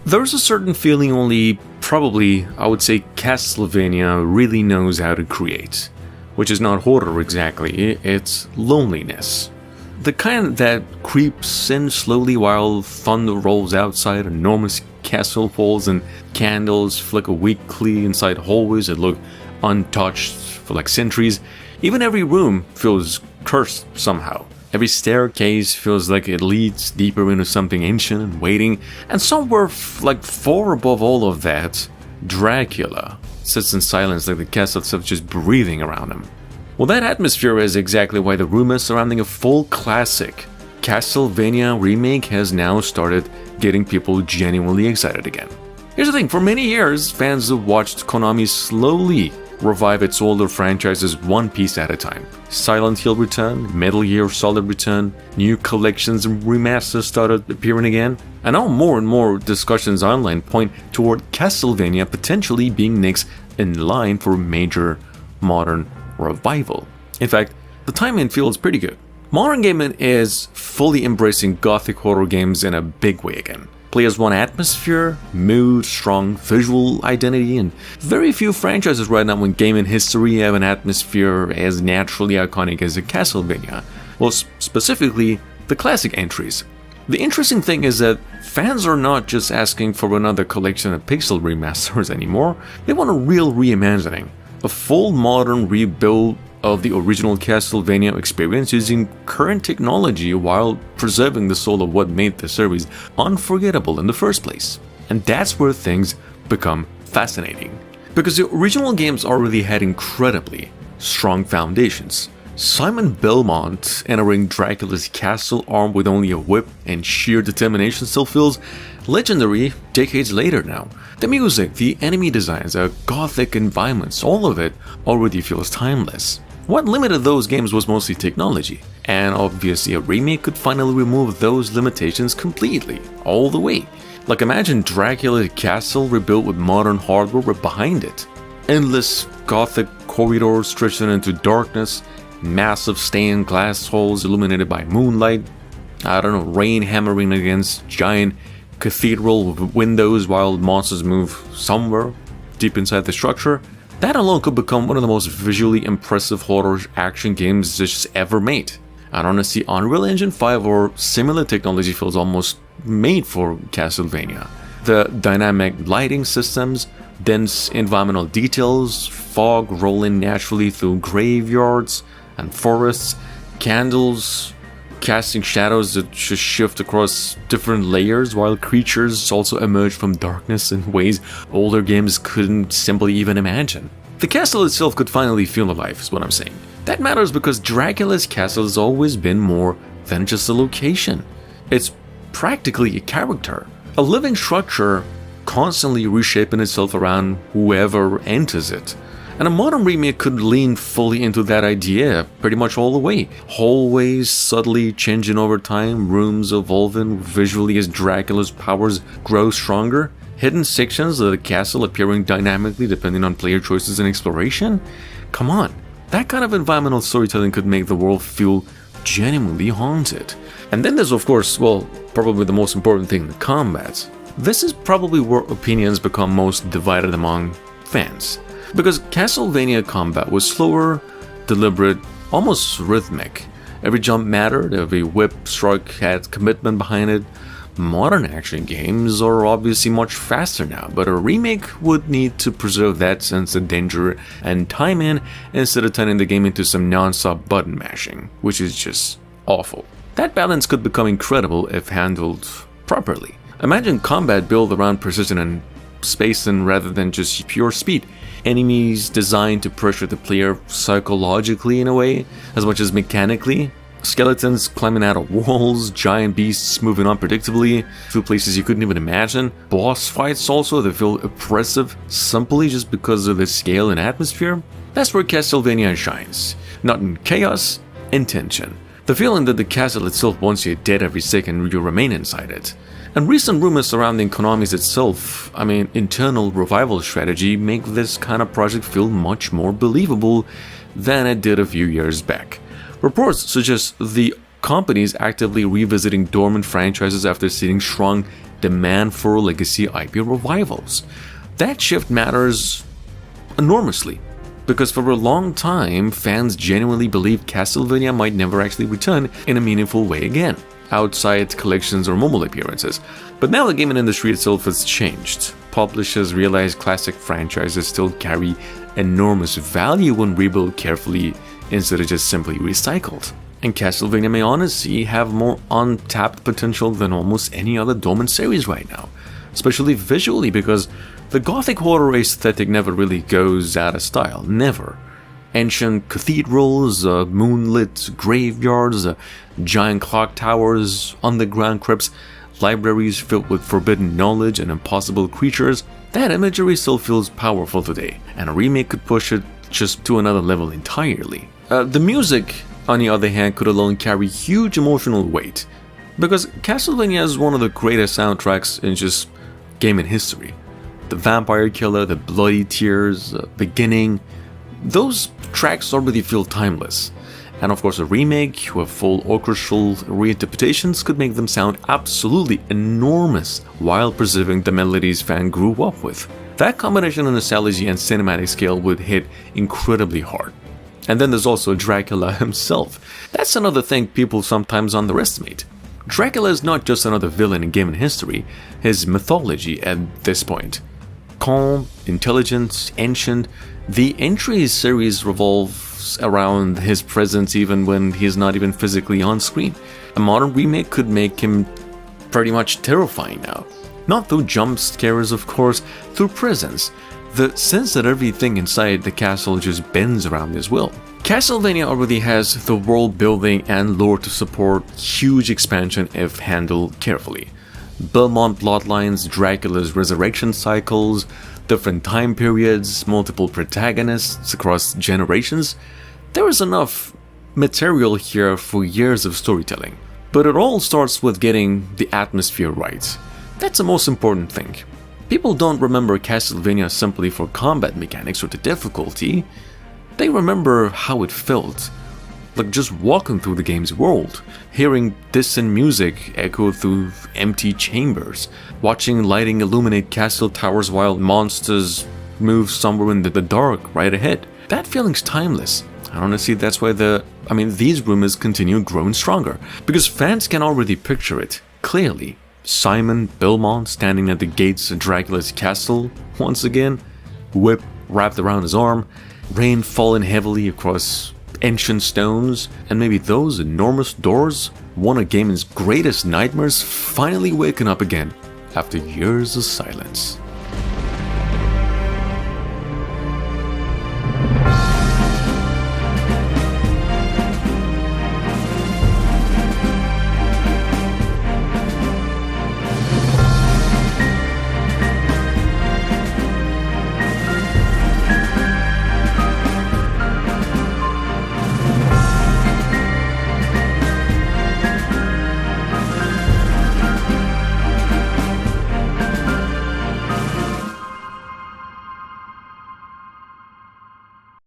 There's a certain feeling only, probably, I would say Castlevania really knows how to create. Which is not horror exactly, it's loneliness. The kind that creeps in slowly while thunder rolls outside, enormous castle falls, and candles flicker weakly inside hallways that look untouched for like centuries. Even every room feels cursed somehow. Every staircase feels like it leads deeper into something ancient and waiting. And somewhere like far above all of that, Dracula sits in silence like the castle itself just breathing around him. Well, that atmosphere is exactly why the rumors surrounding a full classic Castlevania remake has now started getting people genuinely excited again. Here's the thing, for many years, fans have watched Konami slowly revive its older franchises one piece at a time. Silent Hill returned, Metal Gear Solid returned, new collections and remasters started appearing again, and now more and more discussions online point toward Castlevania potentially being next in line for a major modern revival. In fact, the timing feels pretty good. Modern gaming is fully embracing gothic horror games in a big way again. Players want atmosphere, mood, strong visual identity, and very few franchises right now in gaming history have an atmosphere as naturally iconic as a Castlevania. Well, specifically, the classic entries. The interesting thing is that fans are not just asking for another collection of pixel remasters anymore, they want a real reimagining. A full modern rebuild of the original Castlevania experience using current technology while preserving the soul of what made the series unforgettable in the first place. And that's where things become fascinating. Because the original games already had incredibly strong foundations. Simon Belmont entering Dracula's castle armed with only a whip and sheer determination still feels legendary decades later now. The music, the enemy designs, the gothic environments, all of it already feels timeless. What limited those games was mostly technology, and obviously a remake could finally remove those limitations completely, all the way. Like imagine Dracula's castle rebuilt with modern hardware behind it. Endless gothic corridors stretching into darkness, massive stained glass halls illuminated by moonlight, rain hammering against giant cathedral with windows while monsters move somewhere deep inside the structure. That alone could become one of the most visually impressive horror action games just ever made. And honestly, Unreal Engine 5 or similar technology feels almost made for Castlevania. The dynamic lighting systems, dense environmental details, fog rolling naturally through graveyards and forests, candles casting shadows that just shift across different layers while creatures also emerge from darkness in ways older games couldn't simply even imagine. The castle itself could finally feel alive, is what I'm saying. That matters because Dracula's castle has always been more than just a location. It's practically a character, a living structure constantly reshaping itself around whoever enters it. And a modern remake could lean fully into that idea pretty much all the way. Hallways subtly changing over time, rooms evolving visually as Dracula's powers grow stronger, hidden sections of the castle appearing dynamically depending on player choices and exploration. Come on, that kind of environmental storytelling could make the world feel genuinely haunted. And then there's of course, well, probably the most important thing, the combat. This is probably where opinions become most divided among fans. Because Castlevania combat was slower, deliberate, almost rhythmic. Every jump mattered, every whip stroke had commitment behind it. Modern action games are obviously much faster now, but a remake would need to preserve that sense of danger and time in instead of turning the game into some non-stop button mashing, which is just awful. That balance could become incredible if handled properly. Imagine combat built around precision and spacing rather than just pure speed. Enemies designed to pressure the player psychologically in a way, as much as mechanically. Skeletons climbing out of walls, giant beasts moving unpredictably through places you couldn't even imagine. Boss fights also that feel oppressive simply just because of the scale and atmosphere. That's where Castlevania shines. Not in chaos, in tension. The feeling that the castle itself wants you dead every second you remain inside it. And recent rumors surrounding Konami's internal revival strategy make this kind of project feel much more believable than it did a few years back. Reports suggest the company is actively revisiting dormant franchises after seeing strong demand for legacy IP revivals. That shift matters enormously, because for a long time, fans genuinely believed Castlevania might never actually return in a meaningful way again, outside collections or mobile appearances. But now the gaming industry itself has changed. Publishers realize classic franchises still carry enormous value when rebuilt carefully instead of just simply recycled. And Castlevania may honestly have more untapped potential than almost any other dormant series right now, especially visually, because the gothic horror aesthetic never really goes out of style, never. Ancient cathedrals, moonlit graveyards, giant clock towers, underground crypts, libraries filled with forbidden knowledge and impossible creatures, that imagery still feels powerful today, and a remake could push it just to another level entirely. The music, on the other hand, could alone carry huge emotional weight, because Castlevania is one of the greatest soundtracks in just gaming history. The Vampire Killer, the Bloody Tears, Beginning, those tracks already feel timeless. And of course a remake with full orchestral reinterpretations could make them sound absolutely enormous while preserving the melodies fans grew up with. That combination of nostalgia and cinematic scale would hit incredibly hard. And then there's also Dracula himself. That's another thing people sometimes underestimate. Dracula is not just another villain in gaming history, his mythology at this point. Calm, intelligent, ancient, the Entries series revolves around his presence even when he's not even physically on screen. A modern remake could make him pretty much terrifying now. Not through jump scares, of course, through presence. The sense that everything inside the castle just bends around his will. Castlevania already has the world building and lore to support huge expansion if handled carefully. Belmont bloodlines, Dracula's resurrection cycles, different time periods, multiple protagonists across generations. There is enough material here for years of storytelling. But it all starts with getting the atmosphere right. That's the most important thing. People don't remember Castlevania simply for combat mechanics or the difficulty. They remember how it felt, like just walking through the game's world, hearing distant music echo through empty chambers, watching lighting illuminate castle towers while monsters move somewhere in the dark right ahead. That feeling's timeless. And honestly, that's why these rumors continue growing stronger, because fans can already picture it clearly. Simon Belmont standing at the gates of Dracula's castle once again, whip wrapped around his arm, rain falling heavily across ancient stones, and maybe those enormous doors, one of gaming's greatest nightmares, finally waking up again after years of silence.